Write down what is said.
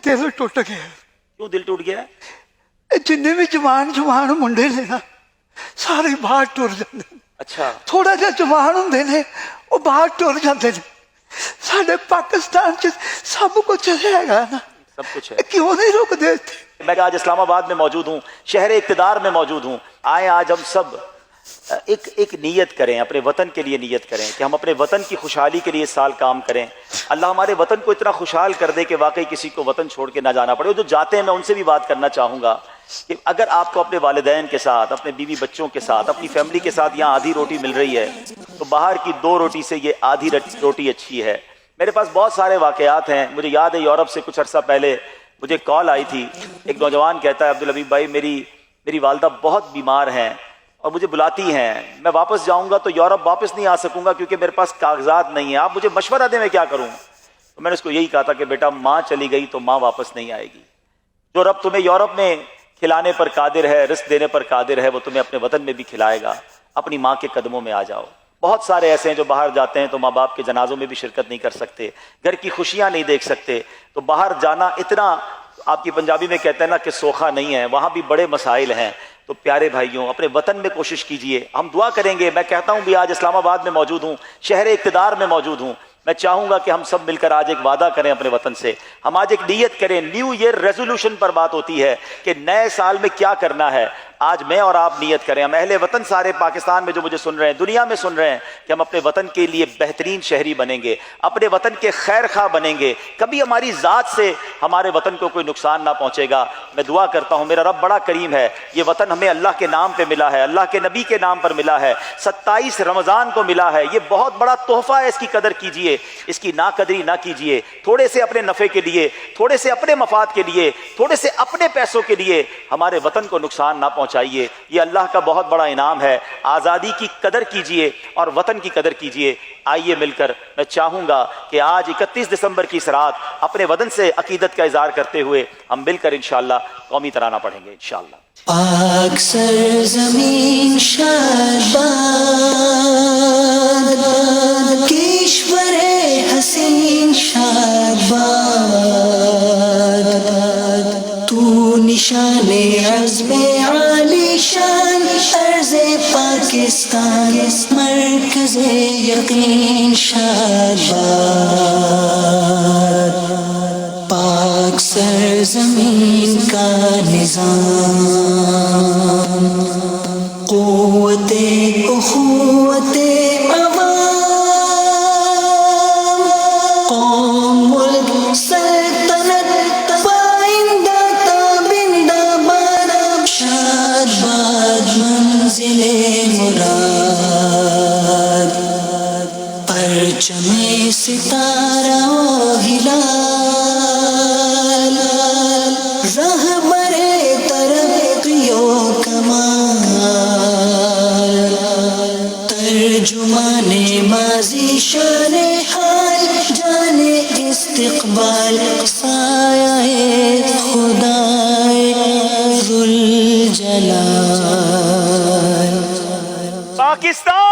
ਦਿਲ ਟੁੱਟ ਗਿਆ। क्यों दिल टूट गया? ਇਹ ਜਿੰਨੇ ਵੀ ਜਵਾਨ ਮੁੰਡੇ ਨੇ ਨਾ ਸਾਰੇ ਬਾਹਰ ਟੁਰ ਜਾਂਦੇ ਨੇ। अच्छा, ਥੋੜਾ ਜਿਹਾ ਜਵਾਨ ਹੁੰਦੇ ਨੇ ਉਹ ਬਾਹਰ ਟੁਰ ਜਾਂਦੇ ਨੇ। ਸਾਡੇ ਪਾਕਿਸਤਾਨ 'ਚ ਸਭ ਕੁਝ ਹੈਗਾ ਨਾ, सब कुछ है। ਕਿਉਂ ਨਹੀਂ ਰੁਕਦੇ ਇੱਥੇ? मैं आज इस्लामाबाद में मौजूद हूँ, शहर इक़्तिदार में मौजूद हूँ। आए आज हम सब एक नीयत करें, अपने वतन के लिए नीयत करें कि हम अपने वतन की खुशहाली के लिए इस साल काम करें। अल्लाह हमारे वतन को इतना खुशहाल कर दे कि वाकई किसी को वतन छोड़ के ना जाना पड़े। जो जाते हैं मैं उनसे भी बात करना चाहूँगा कि अगर आपको अपने वालिदैन के साथ, अपने बीवी बच्चों के साथ, अपनी फैमिली के साथ यहाँ आधी रोटी मिल रही है तो बाहर की 2 रोटी से ये आधी रोटी अच्छी है। मेरे पास बहुत सारे वाक़यात हैं। मुझे याद है यूरोप से कुछ अर्सा पहले मुझे कॉल आई थी। एक नौजवान कहता है, अब्दुल हबीब भाई मेरी वालदा बहुत बीमार हैं और मुझे बुलाती हैं, मैं वापस जाऊंगा तो यूरोप वापस नहीं आ सकूंगा क्योंकि मेरे पास कागजात नहीं है, आप मुझे मशवरा दें मैं क्या करूं। तो मैंने उसको यही कहा था कि बेटा माँ चली गई तो माँ वापस नहीं आएगी। जो रब तुम्हें यूरोप में खिलाने पर कादिर है, रिस्क देने पर कादिर है, वो तुम्हें अपने वतन में भी खिलाएगा। अपनी माँ के कदमों में आ जाओ। बहुत सारे ऐसे हैं जो बाहर जाते हैं तो माँ बाप के जनाजों में भी शिरकत नहीं कर सकते, घर की खुशियाँ नहीं देख सकते। तो बाहर जाना इतना, आपकी पंजाबी में कहते हैं ना कि सोखा नहीं है, वहाँ भी बड़े मसाइल हैं। तो प्यारे भाइयों अपने वतन में कोशिश कीजिए, हम दुआ करेंगे। मैं कहता हूँ भी आज इस्लामाबाद में मौजूद हूँ, शहर इक़्तिदार में मौजूद हूँ। मैं चाहूँगा कि हम सब मिलकर आज एक वादा करें अपने वतन से, हम आज एक नीयत करें। न्यू ईयर रेजोल्यूशन पर बात होती है कि नए साल में क्या करना है। आज मैं और आप नियत करें, हम अहले वतन सारे पाकिस्तान में जो मुझे सुन रहे हैं, दुनिया में सुन रहे हैं, कि हम अपने वतन के लिए बेहतरीन शहरी बनेंगे, अपने वतन के खैर खा बनेंगे, कभी हमारी ज़ात से हमारे वतन को कोई नुकसान ना पहुँचेगा। मैं दुआ करता हूँ, मेरा रब बड़ा करीम है, ये वतन हमें अल्लाह के नाम पे मिला है, अल्लाह के नबी के नाम पर मिला है, 27 रमज़ान को मिला है। ये बहुत बड़ा तोहफ़ा है, इसकी कदर कीजिए, इसकी नाकदरी ना कीजिए। थोड़े से अपने नफ़े के लिए, थोड़े से अपने मफाद के लिए, थोड़े से अपने पैसों के लिए हमारे वतन को नुकसान ना चाहिए। ये अल्लाह का बहुत बड़ा इनाम है। आज़ादी की कदर कीजिए और वतन की कदर कीजिए। आइए मिलकर, मैं चाहूँगा कि आज 31 दिसंबर की इस रात अपने वतन से अकीदत का इज़हार करते हुए हम मिलकर इंशाअल्लाह कौमी तराना पढ़ेंगे इंशाअल्लाह। पाक सरज़मीन शादाबाद, किश्वरे हसीन शादाबाद, तू निशाने अज़्मे आलीशान, अर्ज़े पाकिस्तान, मरकज़े यकीन शादाबाद। पाक सरज़मीन का निज़ाम, क़ुव्वते उख़ुव्वते अवाम, कौम मुल्क सल्तनत पाइंदा ताबिंदाबाद, शादाबाद मंज़िले मुराद, परचमे सितारा ओ हिलाल, रहबरे तरक्कियो कमाल, तर्जुमाने माज़ी शाने हाल, जाने इस्तिक़बाल, साये खुदाए ज़ुल जलाल। पाकिस्तान